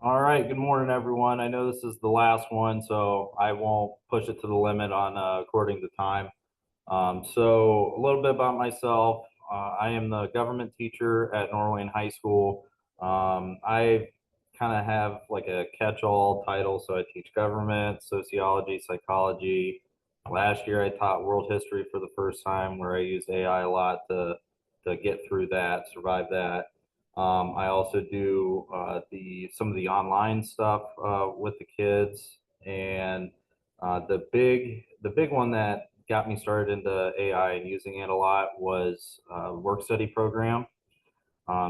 All right, good morning, everyone. I know this is the last one, so I won't push it to the limit on according to time. So a little bit about myself. I am the government teacher at Norwayne High School. I kind of have like a catch-all title, so I teach government, sociology, psychology. Last year, I taught world history for the first time, where I used AI a lot to get through that, survive that. I also do the some of the online stuff with the kids, and the big one that got me started into AI and using it a lot was work study program.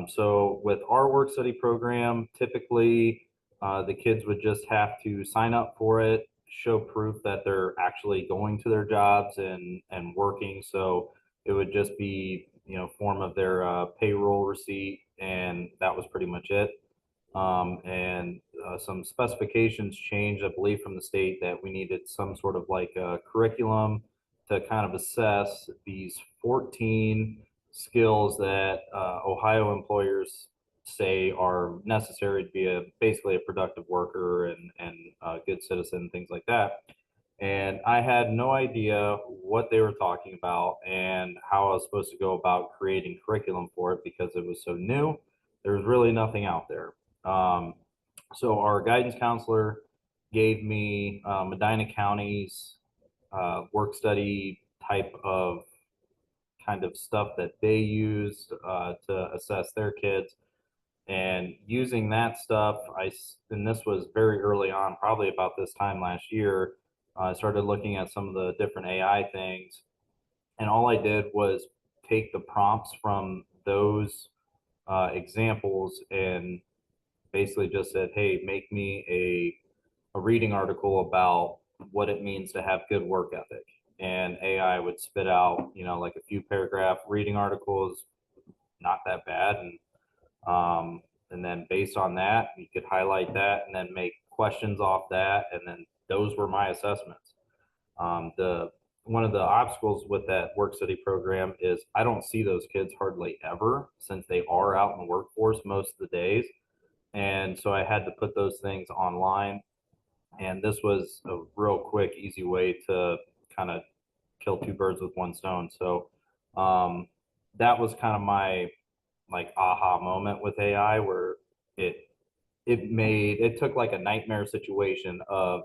So with our work study program, typically the kids would just have to sign up for it, show proof that they're actually going to their jobs and working. So it would just be form of their payroll receipt, and that was pretty much it. And some specifications changed, I believe, from the state that we needed some sort of like a curriculum to kind of assess these 14 skills that Ohio employers say are necessary to be basically a productive worker and a good citizen, things like that. And I had no idea what they were talking about and how I was supposed to go about creating curriculum for it because it was so new. There was really nothing out there. Um, so our guidance counselor gave me Medina County's work study type of kind of stuff that they used to assess their kids. And using that stuff, and this was very early on, probably about this time last year, I started looking at some of the different AI things. And all I did was take the prompts from those examples and basically just said, hey, make me a reading article about what it means to have good work ethic. And AI would spit out, like a few paragraph reading articles, not that bad. And then based on that, you could highlight that and then make questions off that. And then those were my assessments. The One of the obstacles with that work study program is I don't see those kids hardly ever since they are out in the workforce most of the days. And so I had to put those things online. And this was a real quick, easy way to kind of kill two birds with one stone. So um, that was kind of my like aha moment with AI where it it took like a nightmare situation of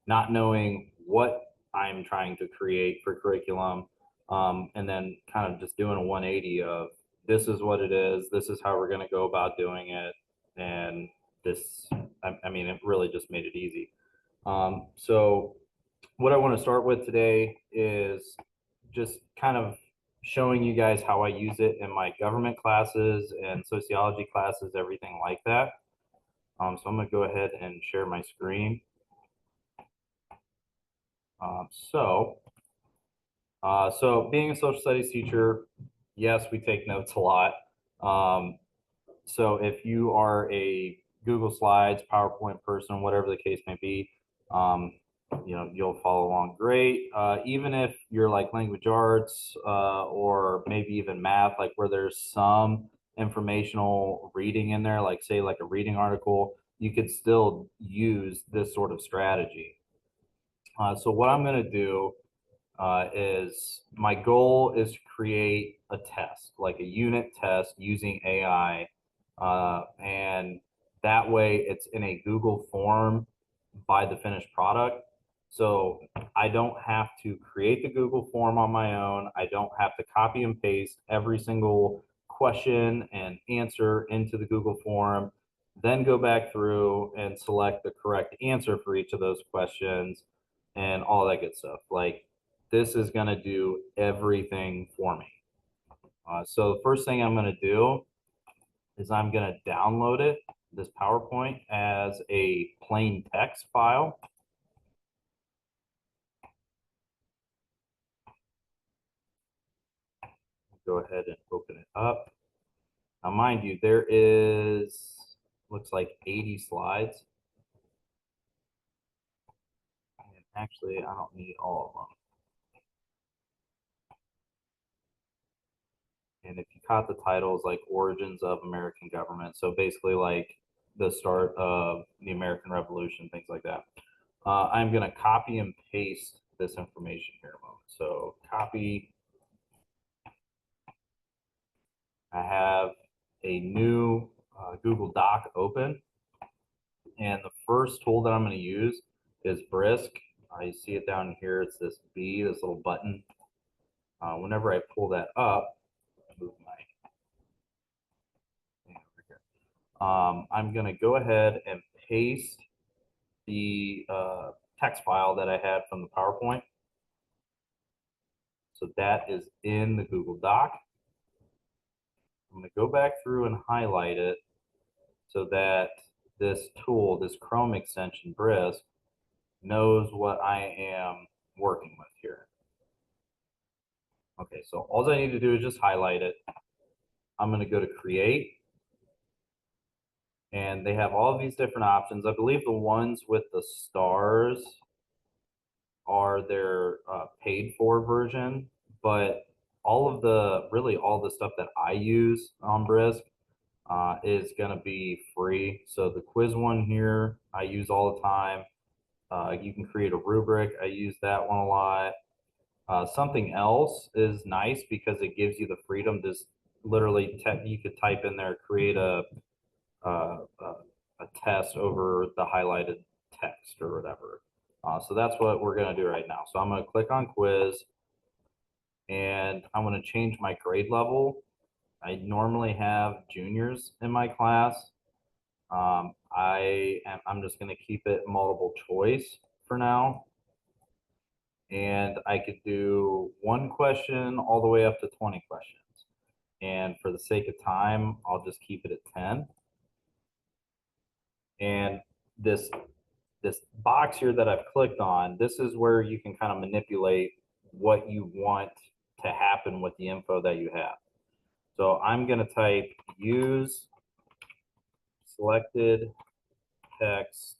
not knowing what I'm trying to create for curriculum, and then kind of just doing a 180 of this is what it is, this is how we're going to go about doing it, and this, I mean, it really just made it easy. So what I want to start with today is just kind of showing you guys how I use it in my government classes and sociology classes, everything like that. So I'm going to go ahead and share my screen. Um, so, so being a social studies teacher, yes, we take notes a lot. Um, so if you are a Google Slides, PowerPoint person, whatever the case may be, um, you'll follow along great. Even if you're like language arts or maybe even math, like where there's some informational reading in there, like say like a reading article, you could still use this sort of strategy. So what I'm going to do is my goal is to create a test, like a unit test using AI. And that way it's in a Google form by the finished product. So I don't have to create the Google form on my own. I don't have to copy and paste every single question and answer into the Google form, then go back through and select the correct answer for each of those questions and all that good stuff. Like this is going to do everything for me. So the first thing I'm going to do is I'm going to download it, this PowerPoint, as a plain text file. Go ahead and open it up. Now, mind you, there is, looks like 80 slides. And actually, I don't need all of them. And if you caught the titles, like Origins of American Government. So basically like the start of the American Revolution, things like that. I'm going to copy and paste this information here a moment. So copy. I have a new Google Doc open, and the first tool that I'm going to use is Brisk. You see it down here. It's this B, this little button. Whenever I pull that up, move my thing over here. I'm going to go ahead and paste the text file that I had from the PowerPoint. So that is in the Google Doc. I'm going to go back through and highlight it so that this tool, this Chrome extension, Brisk, knows what I am working with here. Okay, so all I need to do is just highlight it. I'm going to go to Create, and they have all of these different options. I believe the ones with the stars are their paid for version, but really all the stuff that I use on Brisk is going to be free. So the quiz one here, I use all the time. You can create a rubric. I use that one a lot. Something else is nice because it gives you the freedom to literally, you could type in there, create a test over the highlighted text or whatever. So that's what we're going to do right now. So I'm going to click on quiz, and I'm going to change my grade level. I normally have juniors in my class. I'm just going to keep it multiple choice for now. And I could do 1 question all the way up to 20 questions. And for the sake of time, I'll just keep it at 10. And this box here that I've clicked on, this is where you can kind of manipulate what you want to happen with the info that you have. So I'm going to type use selected text.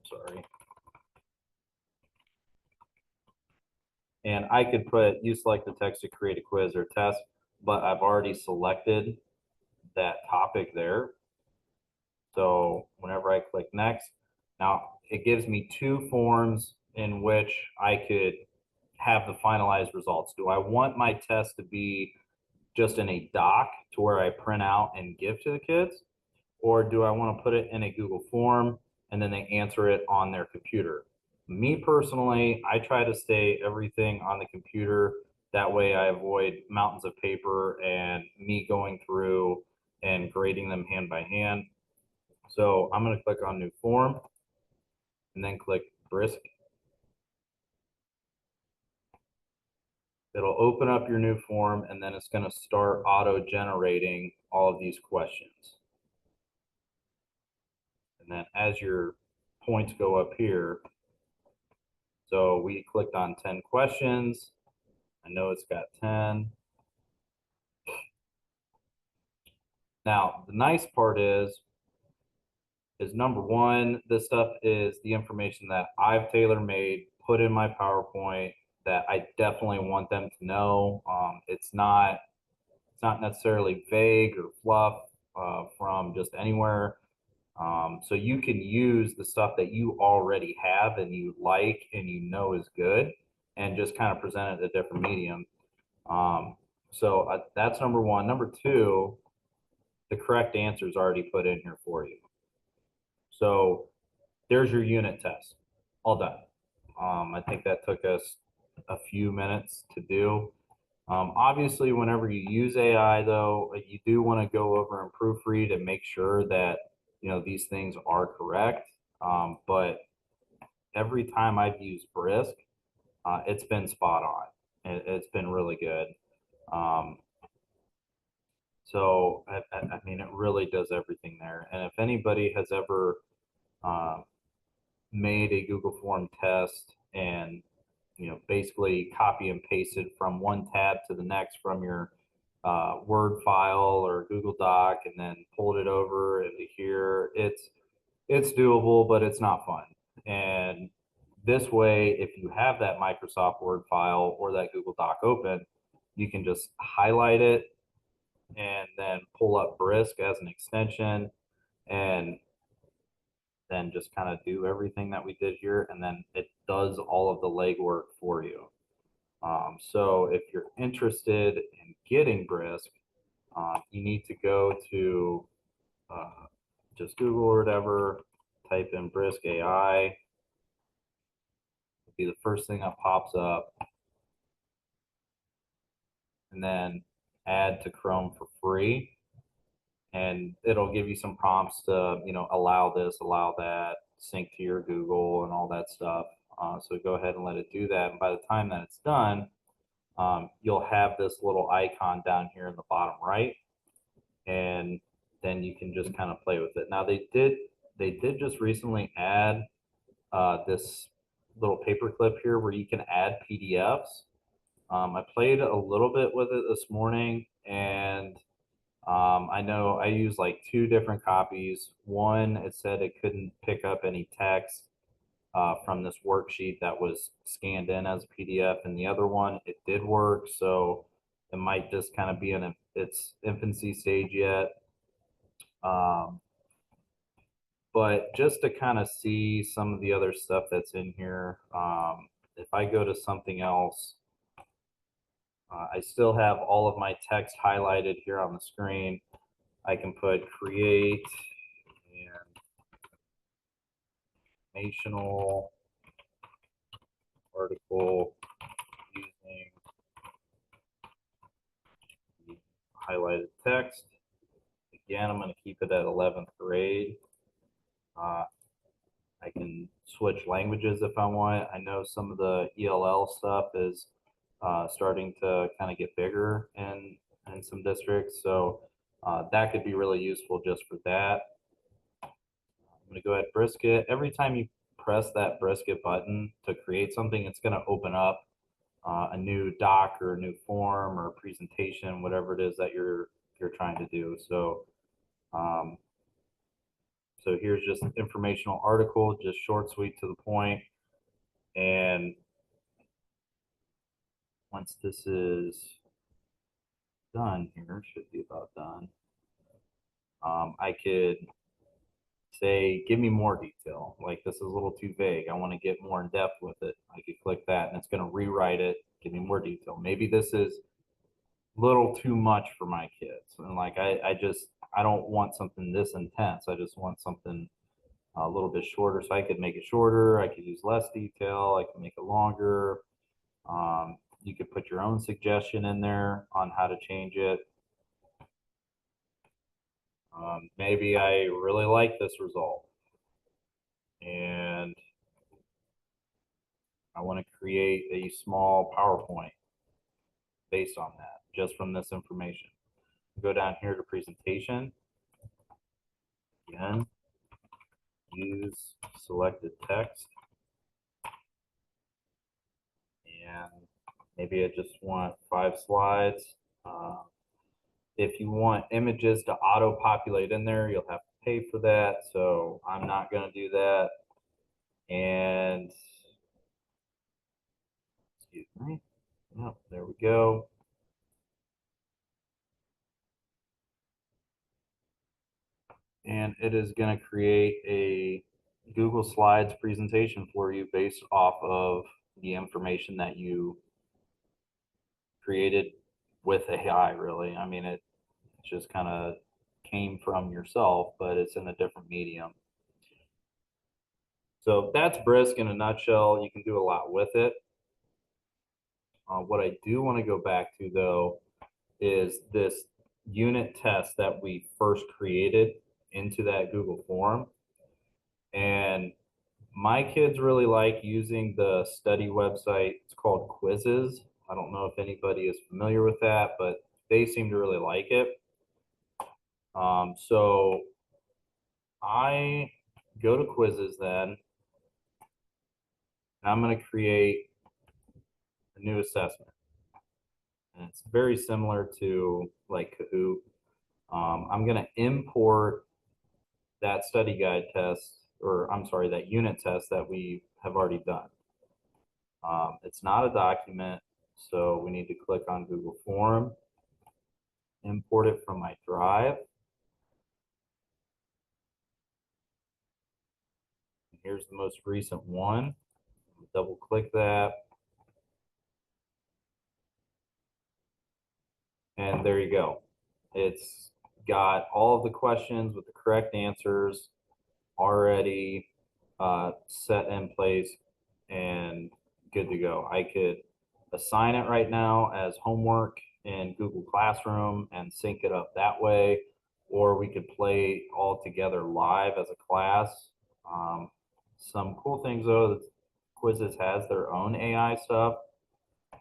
Sorry. And I could put use selected text to create a quiz or test, but I've already selected that topic there. So whenever I click next, now it gives me 2 forms in which I could have the finalized results. Do I want my test to be just in a doc to where I print out and give to the kids? Or do I want to put it in a Google form and then they answer it on their computer? Me personally, I try to stay everything on the computer. That way I avoid mountains of paper and me going through and grading them hand by hand. So I'm going to click on new form and then click Brisk. It'll open up your new form, and then it's going to start auto-generating all of these questions. And then as your points go up here, so we clicked on 10 questions. I know it's got 10. Now, the nice part is number one, this stuff is the information that I've tailor-made, put in my PowerPoint that I definitely want them to know. It's not necessarily vague or fluff from just anywhere. So you can use the stuff that you already have and you like and you know is good and just kind of present it in a different medium. So that's number one. Number two, the correct answer is already put in here for you. So there's your unit test, all done. I think that took us a few minutes to do. Obviously, whenever you use AI, though, you do want to go over and proofread and make sure that these things are correct. But every time I've used Brisk, it's been spot on. It's been really good. So I mean, it really does everything there. And if anybody has ever made a Google form test and basically copy and pasted from one tab to the next from your Word file or Google Doc and then pulled it over into here, it's doable, but it's not fun. And this way, if you have that Microsoft Word file or that Google Doc open, you can just highlight it and then pull up Brisk as an extension. and then just kind of do everything that we did here, and then it does all of the legwork for you. So if you're interested in getting Brisk, you need to go to just Google or whatever, type in Brisk AI. It'll be the first thing that pops up, and then add to Chrome for free. And it'll give you some prompts to, allow this, allow that, sync to your Google and all that stuff. So go ahead and let it do that. And by the time that it's done, you'll have this little icon down here in the bottom right, and then you can just kind of play with it. Now they did just recently add this little paperclip here where you can add PDFs. I played a little bit with it this morning, and I know I used like two different copies. One, it said it couldn't pick up any text from this worksheet that was scanned in as a PDF, and the other one, it did work. So it might just kind of be in its infancy stage yet. But just to kind of see some of the other stuff that's in here, if I go to something else, I still have all of my text highlighted here on the screen. I can put create informational article using the highlighted text. Again, I'm going to keep it at 11th grade. I can switch languages if I want. I know some of the ELL stuff is starting to kind of get bigger in some districts, so that could be really useful just for that. I'm going to go ahead and brisket. Every time you press that brisket button to create something, it's going to open up a new doc or a new form or presentation, whatever it is that you're trying to do. So so here's just an informational article, just short, sweet, to the point. And once this is done here, should be about done, I could say, give me more detail. Like, this is a little too vague. I want to get more in depth with it. I could click that, and it's going to rewrite it, give me more detail. Maybe this is a little too much for my kids. And like, I don't want something this intense. I just want something a little bit shorter. So I could make it shorter. I could use less detail. I can make it longer. You could put your own suggestion in there on how to change it. Maybe I really like this result, and I want to create a small PowerPoint based on that, just from this information. Go down here to presentation. Again, use selected text. And maybe I just want 5 slides. If you want images to auto-populate in there, you'll have to pay for that. So I'm not going to do that. And excuse me. Oh, there we go. And it is going to create a Google Slides presentation for you based off of the information that you created with AI, really. I mean, it just kind of came from yourself, but it's in a different medium. So that's Brisk in a nutshell. You can do a lot with it. What I do want to go back to, though, is this unit test that we first created into that Google form. And my kids really like using the study website. It's called Quizzes. I don't know if anybody is familiar with that, but they seem to really like it. So I go to Quizzes then, and I'm going to create a new assessment. And it's very similar to like Kahoot. I'm going to import that study guide test, or I'm sorry, that unit test that we have already done. It's not a document, so we need to click on Google Form, import it from my drive. here's the most recent one. Double click that. And there you go. It's got all of the questions with the correct answers already set in place and good to go. I could assign it right now as homework in Google Classroom and sync it up that way, or we could play all together live as a class. Some cool things though, that Quizzes has their own AI stuff.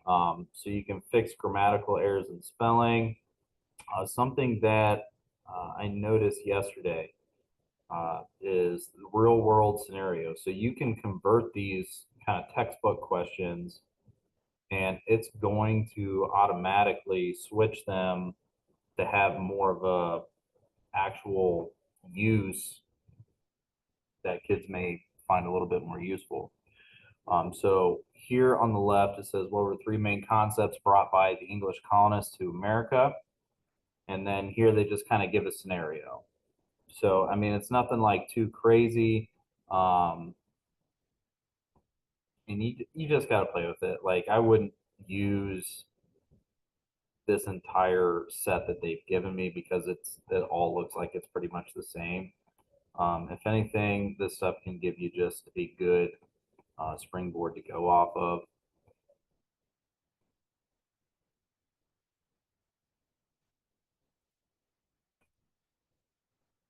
So you can fix grammatical errors in spelling. Something that I noticed yesterday is real world scenarios. So you can convert these kind of textbook questions and it's going to automatically switch them to have more of a actual use that kids may find a little bit more useful. So here on the left, it says, what were three main concepts brought by the English colonists to America? And then here they just kind of give a scenario. So, I mean, it's nothing like too crazy. And you just got to play with it. Like, I wouldn't use this entire set that they've given me because it all looks like it's pretty much the same. If anything, this stuff can give you just a good springboard to go off of.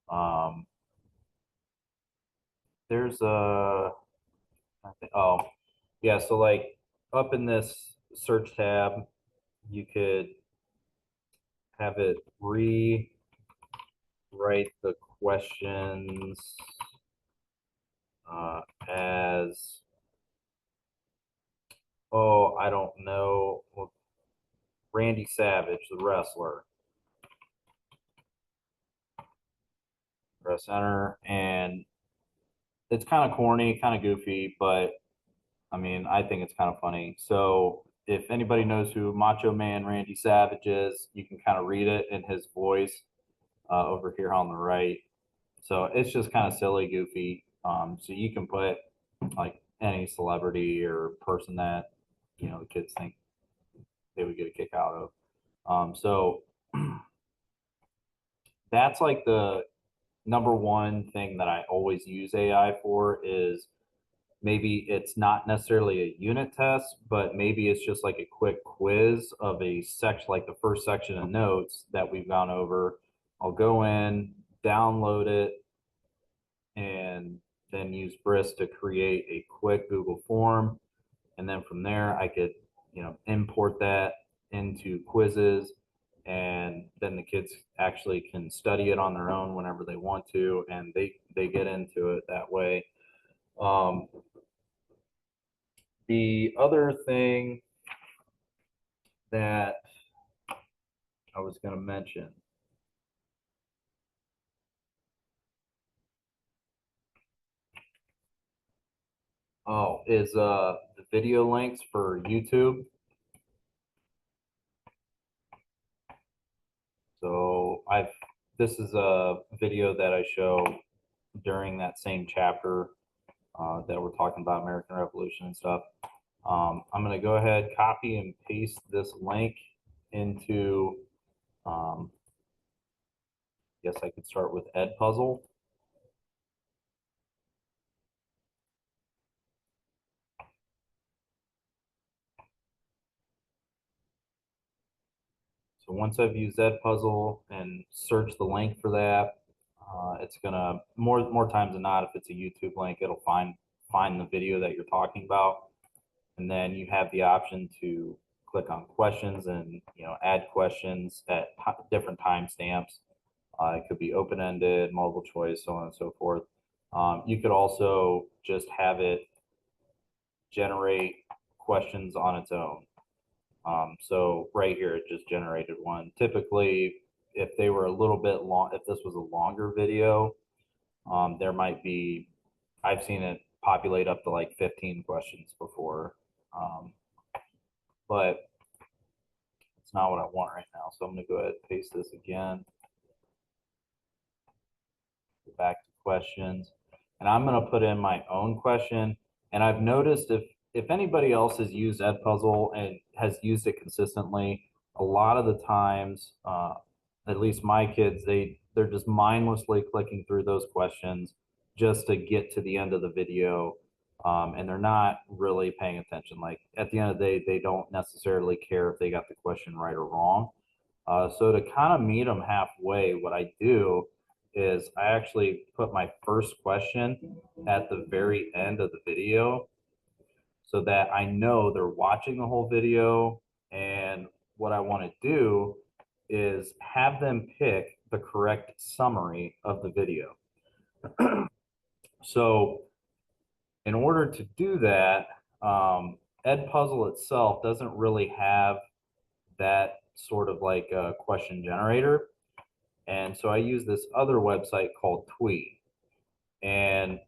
Um, there's a, oh, yeah, so like up in this search tab, you could have it rewrite the questions as, oh, I don't know, well, Randy Savage, the wrestler. Press enter, and it's kind of corny, kind of goofy, but I mean, I think it's kind of funny. So if anybody knows who Macho Man Randy Savage is, you can kind of read it in his voice over here on the right. So it's just kind of silly, goofy. So you can put like any celebrity or person that the kids think they would get a kick out of. So that's like the number one thing that I always use AI for is maybe it's not necessarily a unit test, but maybe it's just like a quick quiz of a section, like the first section of notes that we've gone over. I'll go in, download it, and then use Brisk to create a quick Google form. And then from there, I could, import that into quizzes, and then the kids actually can study it on their own whenever they want to, and they get into it that way. The other thing that I was going to mention, is the video links for YouTube. So this is a video that I show during that same chapter that we're talking about American Revolution and stuff. I'm going to go ahead, copy and paste this link into, guess I could start with Edpuzzle. So once I've used Edpuzzle and search the link for that, it's gonna more times than not, if it's a YouTube link, it'll find the video that you're talking about, and then you have the option to click on questions and add questions at different timestamps. It could be open-ended, multiple choice, so on and so forth. You could also just have it generate questions on its own. So right here, it just generated one. Typically, if they were a little bit long, if this was a longer video, there might be, I've seen it populate up to like 15 questions before, but it's not what I want right now. So I'm gonna go ahead and paste this again. Go back to questions. and I'm going to put in my own question. And I've noticed if anybody else has used Edpuzzle and has used it consistently, a lot of the times, at least my kids, they're just mindlessly clicking through those questions just to get to the end of the video. And they're not really paying attention. Like at the end of the day, they don't necessarily care if they got the question right or wrong. So to kind of meet them halfway, what I do is I actually put my first question at the very end of the video so that I know they're watching the whole video. And what I want to do is have them pick the correct summary of the video. So in order to do that, Edpuzzle itself doesn't really have that sort of like a question generator. And so I use this other website called Tweet. And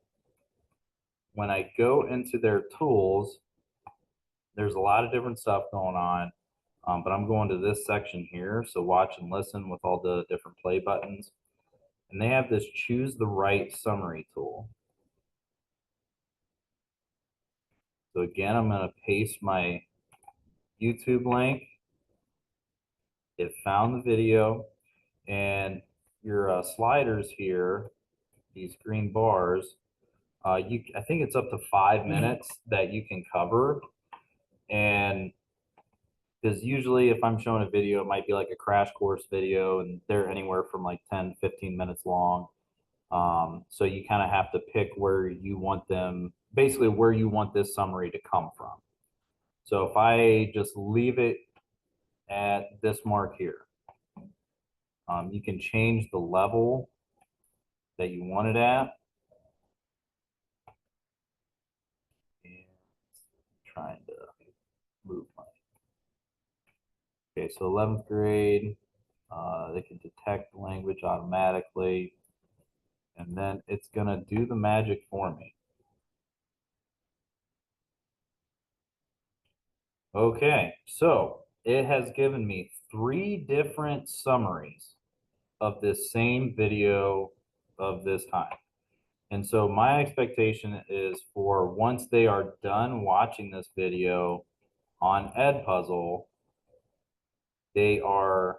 when I go into their tools, there's a lot of different stuff going on. But I'm going to this section here. So watch and listen with all the different play buttons. And they have this choose the right summary tool. So again, I'm going to paste my YouTube link. It found the video, and your sliders here, these green bars, I think it's up to 5 minutes that you can cover. And because usually if I'm showing a video, it might be like a crash course video, and they're anywhere from like 10, 15 minutes long. So you kind of have to pick where you want them, basically where you want this summary to come from. So if I just leave it at this mark here, you can change the level that you want it at. And trying to move my, okay, so 11th grade, they can detect language automatically, and then it's gonna do the magic for me. Okay, so it has given me 3 different summaries of this same video of this time. And so my expectation is for once they are done watching this video on Edpuzzle, they are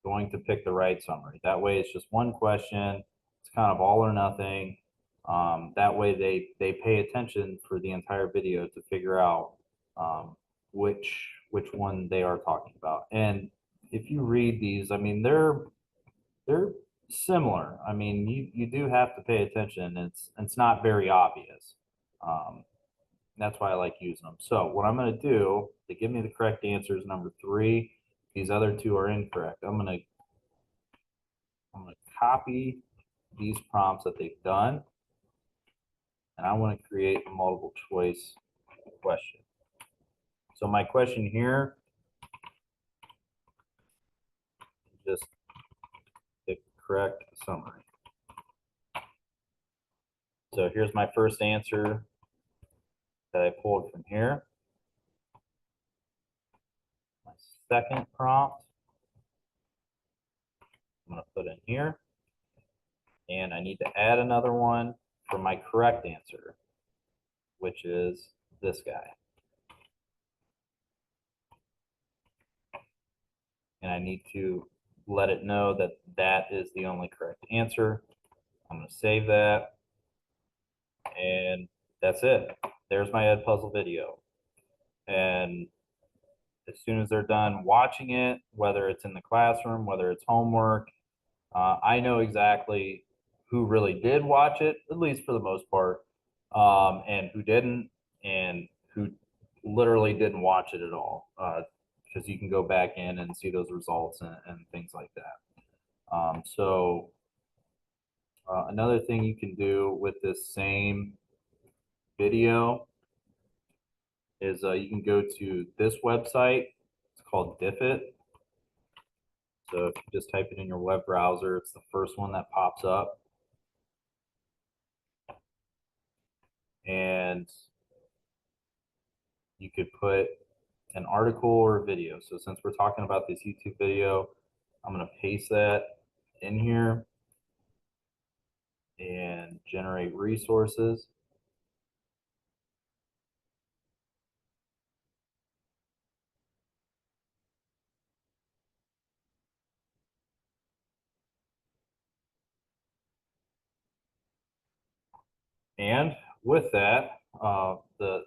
going to pick the right summary. That way it's just one question. It's kind of all or nothing. That way they pay attention for the entire video to figure out which one they are talking about. And if you read these, I mean, they're similar. I mean, you do have to pay attention. It's not very obvious. That's why I like using them. So what I'm going to do to give me the correct answer is number 3. These other 2 are incorrect. I'm going to copy these prompts that they've done, and I want to create a multiple choice question. So my question here is just the correct summary. So here's my first answer that I pulled from here. My second prompt, I'm going to put in here. And I need to add another one for my correct answer, which is this guy. And I need to let it know that that is the only correct answer. I'm going to save that. And that's it. There's my Edpuzzle video. And as soon as they're done watching it, whether it's in the classroom, whether it's homework, I know exactly who really did watch it, at least for the most part, and who didn't, and who literally didn't watch it at all. Because you can go back in and see those results and things like that. So another thing you can do with this same video is you can go to this website. It's called Diffit. So if you just type it in your web browser, it's the first one that pops up. And you could put an article or a video. So since we're talking about this YouTube video, I'm going to paste that in here. and generate resources. And with that,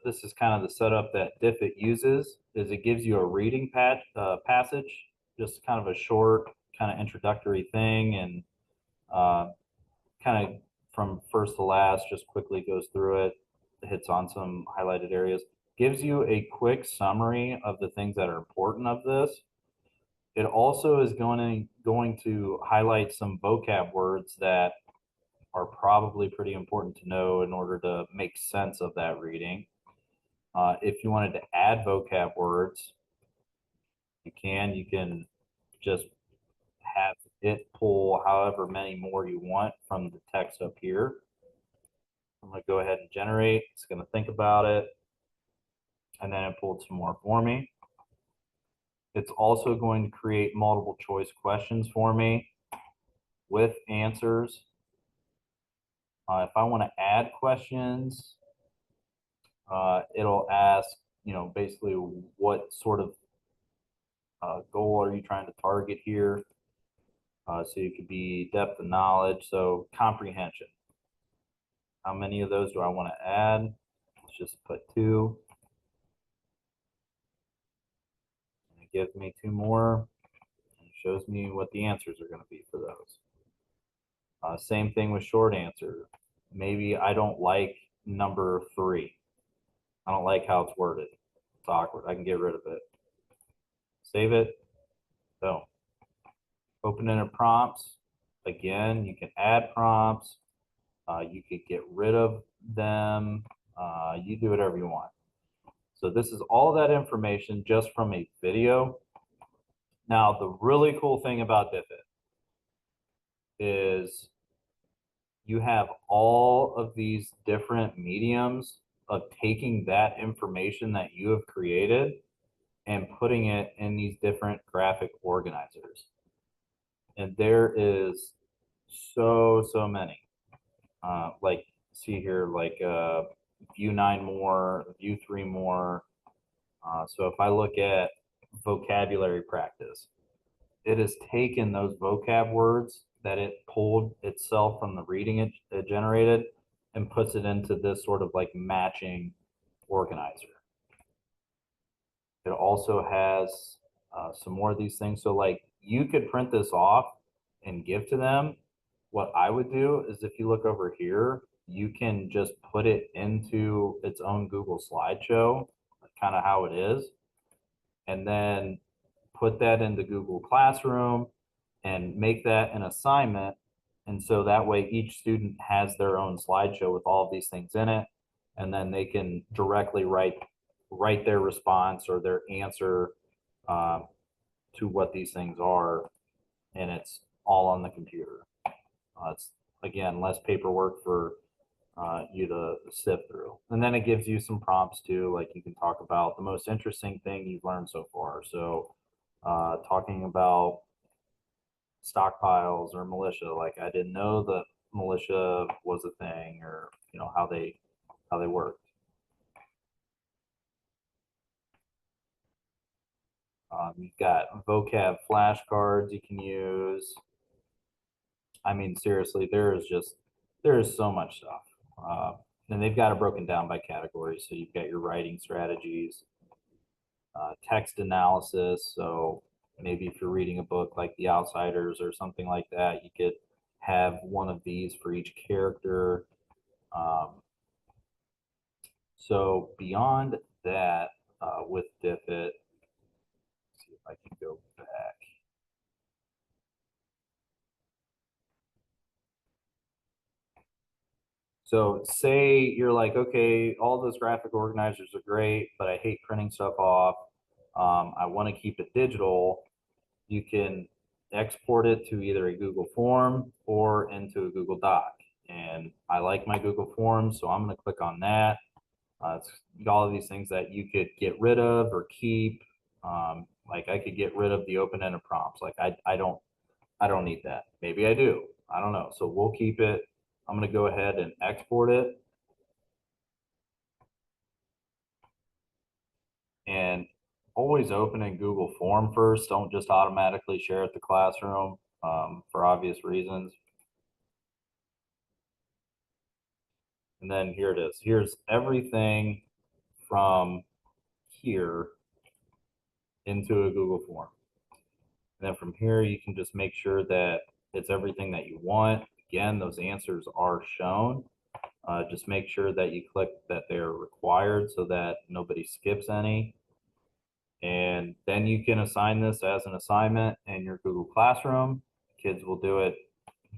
this is kind of the setup that Diffit uses. Is it gives you a reading passage, just kind of a short, kind of introductory thing, and kind of from first to last, just quickly goes through it, hits on some highlighted areas, gives you a quick summary of the things that are important of this. It also is going to highlight some vocab words that are probably pretty important to know in order to make sense of that reading. If you wanted to add vocab words, you can just have it pull however many more you want from the text up here. I'm going to go ahead and generate. It's going to think about it, and then it pulled some more for me. It's also going to create multiple choice questions for me with answers. If I want to add questions, it'll ask, basically what sort of goal are you trying to target here? So you could be depth of knowledge, so comprehension. How many of those do I want to add? Let's just put 2. And it gives me 2 more. And it shows me what the answers are going to be for those. Same thing with short answer. Maybe I don't like number 3. I don't like how it's worded. It's awkward. I can get rid of it. Save it. So open inner prompts. Again, you can add prompts. You could get rid of them. You do whatever you want. So this is all that information just from a video. Now, the really cool thing about Diffit is you have all of these different mediums of taking that information that you have created and putting it in these different graphic organizers. And there is so many. Like see here, like view 9 more, view 3 more. So if I look at vocabulary practice, it has taken those vocab words that it pulled itself from the reading it generated and puts it into this sort of like matching organizer. It also has some more of these things. So like you could print this off and give to them. What I would do is if you look over here, you can just put it into its own Google slideshow, kind of how it is, and then put that into Google Classroom and make that an assignment. And so that way each student has their own slideshow with all of these things in it, and then they can directly write their response or their answer to what these things are, and it's all on the computer. It's again less paperwork for you to sift through, and then it gives you some prompts too, like you can talk about the most interesting thing you've learned so far. So talking about stockpiles or militia, like I didn't know that militia was a thing, or how they worked. You've got vocab flashcards you can use. I mean, seriously, there is so much stuff. And they've got it broken down by categories. So you've got your writing strategies, text analysis. So maybe if you're reading a book like The Outsiders or something like that, you could have one of these for each character. So beyond that, with Diffit, see if I can go back. So say you're like, okay, all those graphic organizers are great, but I hate printing stuff off. I want to keep it digital. You can export it to either a Google form or into a Google Doc. And I like my Google Forms, so I'm going to click on that. It's all of these things that you could get rid of or keep. Like I could get rid of the open-ended prompts. Like I don't need that. Maybe I do. I don't know. So we'll keep it. I'm going to go ahead and export it. And always open in Google Form first. Don't just automatically share it to Classroom for obvious reasons. And then here it is. Here's everything from here into a Google Form. And then from here, you can just make sure that it's everything that you want. Again, those answers are shown. Just make sure that you click that they're required so that nobody skips any. And then you can assign this as an assignment in your Google Classroom. Kids will do it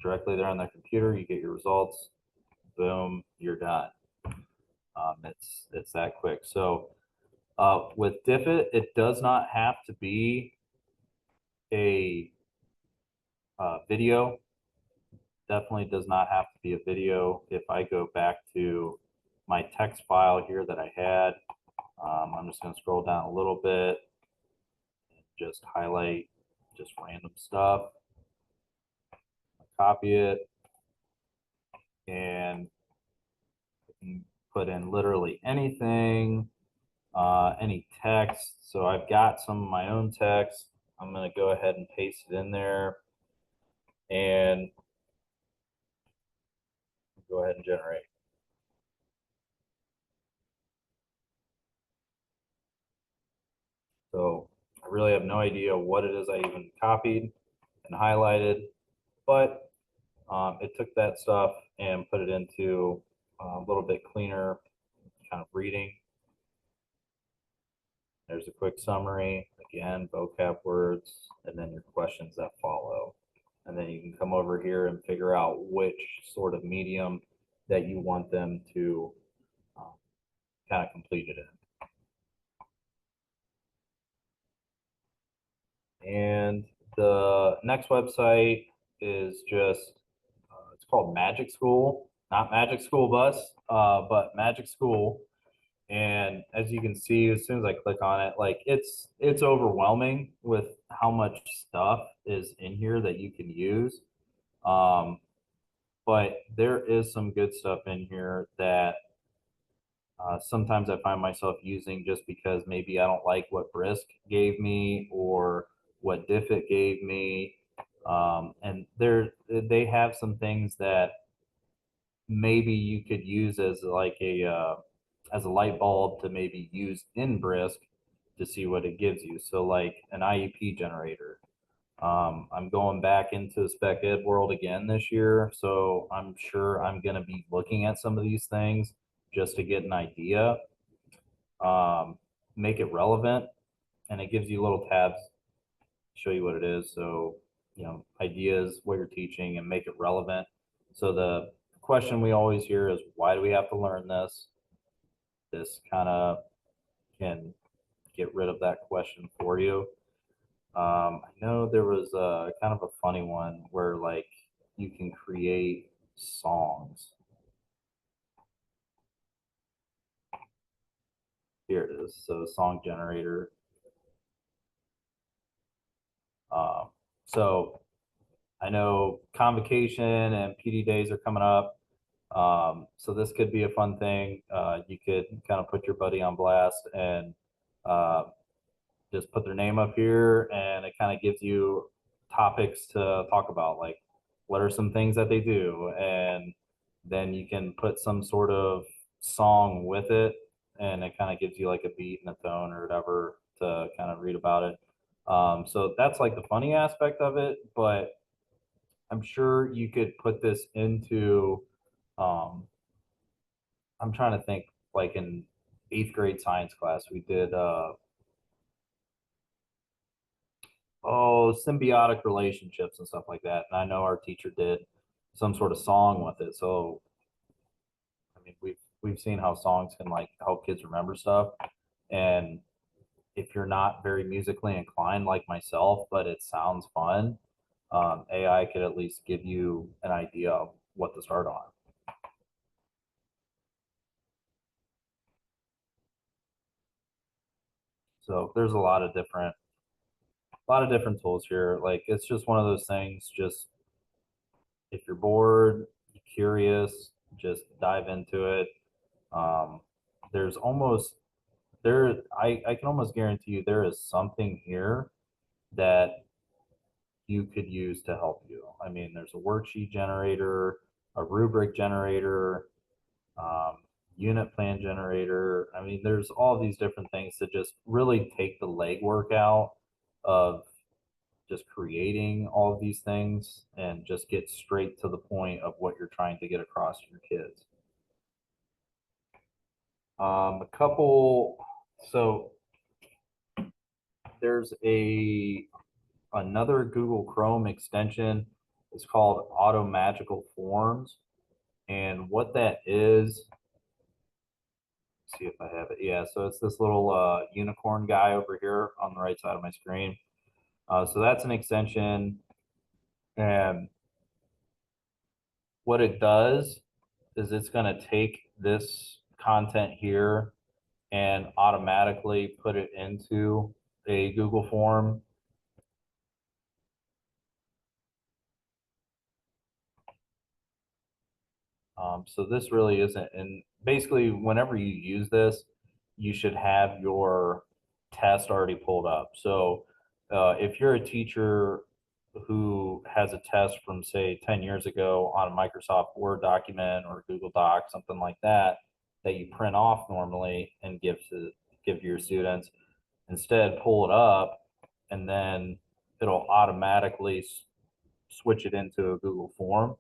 directly there on their computer. You get your results, boom, you're done. It's that quick. So with Diffit, it does not have to be a video. Definitely does not have to be a video. If I go back to my text file here that I had, I'm just going to scroll down a little bit and just highlight just random stuff, copy it, and put in literally anything, any text. So I've got some of my own text. I'm going to go ahead and paste it in there and go ahead and generate. So I really have no idea what it is I even copied and highlighted, but it took that stuff and put it into a little bit cleaner kind of reading. There's a quick summary, again, vocab words, and then your questions that follow. And then you can come over here and figure out which sort of medium that you want them to kind of complete it in. And the next website is just, it's called Magic School, not Magic School Bus, but Magic School. And as you can see, as soon as I click on it, like it's overwhelming with how much stuff is in here that you can use. But there is some good stuff in here that sometimes I find myself using just because maybe I don't like what Brisk gave me or what Diffit gave me. And they have some things that maybe you could use as like as a light bulb to maybe use in Brisk to see what it gives you. So like an IEP generator. I'm going back into the spec ed world again this year, so I'm sure I'm going to be looking at some of these things just to get an idea, make it relevant, and it gives you little tabs to show you what it is. So, you know, ideas, what you're teaching, and make it relevant. So the question we always hear is, why do we have to learn this? This kind of can get rid of that question for you. I know there was a kind of a funny one where like you can create songs. Here it is. So song generator. So I know convocation and PD days are coming up. So this could be a fun thing. You could kind of put your buddy on blast and uh, just put their name up here, and it kind of gives you topics to talk about, like what are some things that they do, and then you can put some sort of song with it, and it kind of gives you like a beat and a tone or whatever to kind of read about it. So that's like the funny aspect of it, but I'm sure you could put this into, um, I'm trying to think, like in eighth grade science class, we did symbiotic relationships and stuff like that. And I know our teacher did some sort of song with it. So I mean, we've seen how songs can like help kids remember stuff. And if you're not very musically inclined like myself, but it sounds fun, AI could at least give you an idea of what to start on. So there's a lot of different tools here. Like it's just one of those things. Just if you're bored, you curious, just dive into it. Um, there's almost there I can almost guarantee you there is something here that you could use to help you. I mean, there's a worksheet generator, a rubric generator, um, unit plan generator. I mean, there's all these different things to just really take the legwork out of just creating all of these things and just get straight to the point of what you're trying to get across to your kids. A couple, so there's another Google Chrome extension. It's called Auto Magical Forms. And what that is, see if I have it. Yeah, so it's this little unicorn guy over here on the right side of my screen. So that's an extension. And what it does is it's going to take this content here and automatically put it into a Google form. So this really isn't, and basically whenever you use this, you should have your test already pulled up. So if you're a teacher who has a test from say 10 years ago on a Microsoft Word document or Google Doc, something like that, that you print off normally and give to your students, instead pull it up and then it'll automatically switch it into a Google form.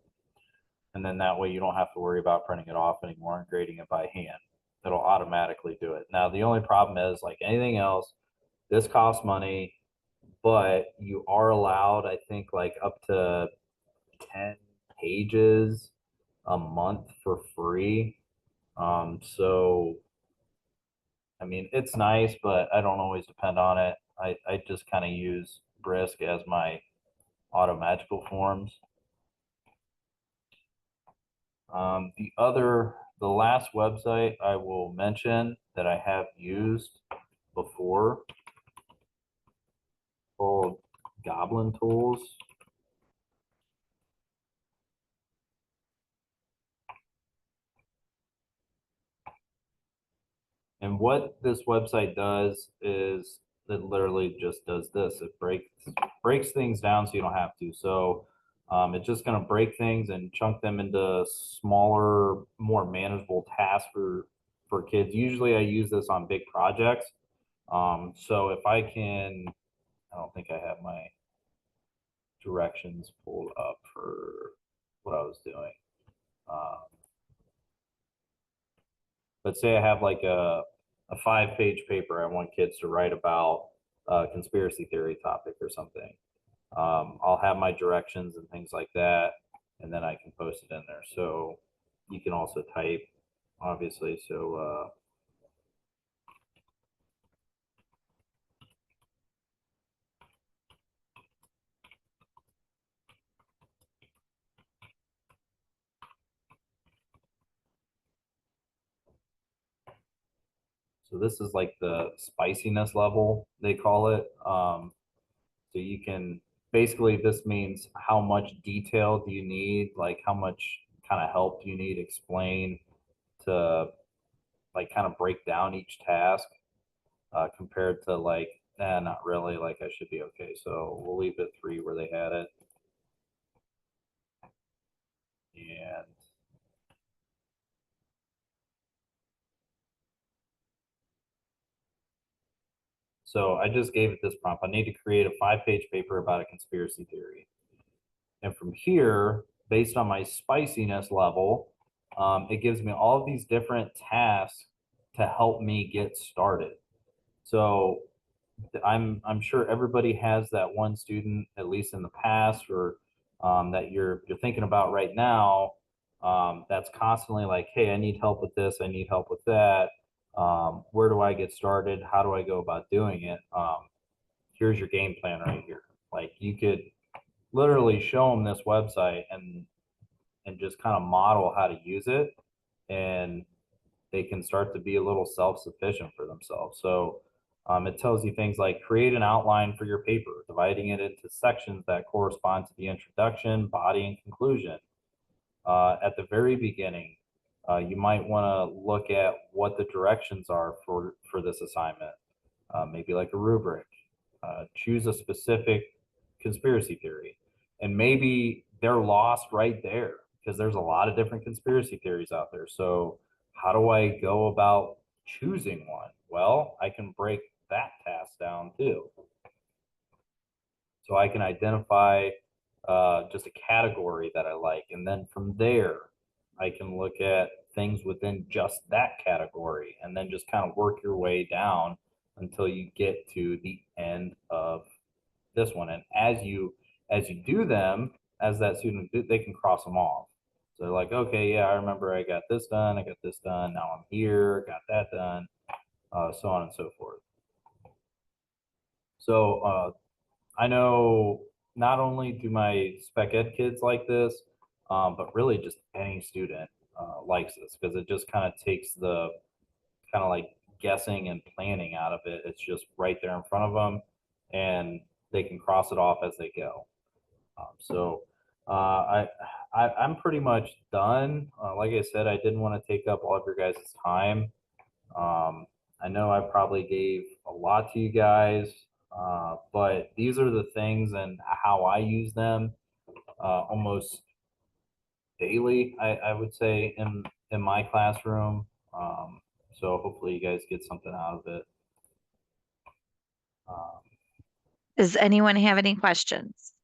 And then that way you don't have to worry about printing it off anymore and grading it by hand. It'll automatically do it. Now, the only problem is, like anything else, this costs money, but you are allowed, I think, like up to 10 pages a month for free. So, I mean, it's nice, but I don't always depend on it. I just kind of use Brisk as my auto magical forms. The last website I will mention that I have used before, called Goblin Tools. And what this website does is it literally just does this. It breaks things down so you don't have to. So it's just going to break things and chunk them into smaller, more manageable tasks for kids. Usually I use this on big projects. So if I can, I don't think I have my directions pulled up for what I was doing. But say I have like a 5-page paper I want kids to write about a conspiracy theory topic or something. I'll have my directions and things like that, and then I can post it in there. So you can also type, obviously. So this is like the spiciness level, they call it. So you can basically, this means how much detail do you need, like how much kind of help do you need explain to like kind of break down each task compared to like, not really, like I should be okay. So we'll leave it 3 where they had it. And so I just gave it this prompt. I need to create a 5-page paper about a conspiracy theory. And from here, based on my spiciness level, it gives me all of these different tasks to help me get started. So I'm sure everybody has that one student, at least in the past, or that you're thinking about right now, that's constantly like, hey, I need help with this, I need help with that. Where do I get started? How do I go about doing it? Here's your game plan right here. Like you could literally show them this website and just kind of model how to use it, and they can start to be a little self-sufficient for themselves. So it tells you things like create an outline for your paper, dividing it into sections that correspond to the introduction, body, and conclusion. at the very beginning, you might want to look at what the directions are for this assignment, maybe like a rubric. Choose a specific conspiracy theory, and maybe they're lost right there because there's a lot of different conspiracy theories out there. So how do I go about choosing one? Well, I can break that task down too. So I can identify just a category that I like. And then from there, I can look at things within just that category and then just kind of work your way down until you get to the end of this one. And as you do them, as that student, they can cross them off. So they're like, okay, yeah, I remember I got this done, I got this done, now I'm here, got that done, so on and so forth. So I know not only do my spec ed kids like this, but really just any student likes this because it just kind of takes the kind of like guessing and planning out of it. It's just right there in front of them, and they can cross it off as they go. So I'm pretty much done. Like I said, I didn't want to take up all of your guys' time. I know I probably gave a lot to you guys, but these are the things and how I use them almost daily, I would say, in my classroom. So hopefully you guys get something out of it. Um, Does anyone have any questions?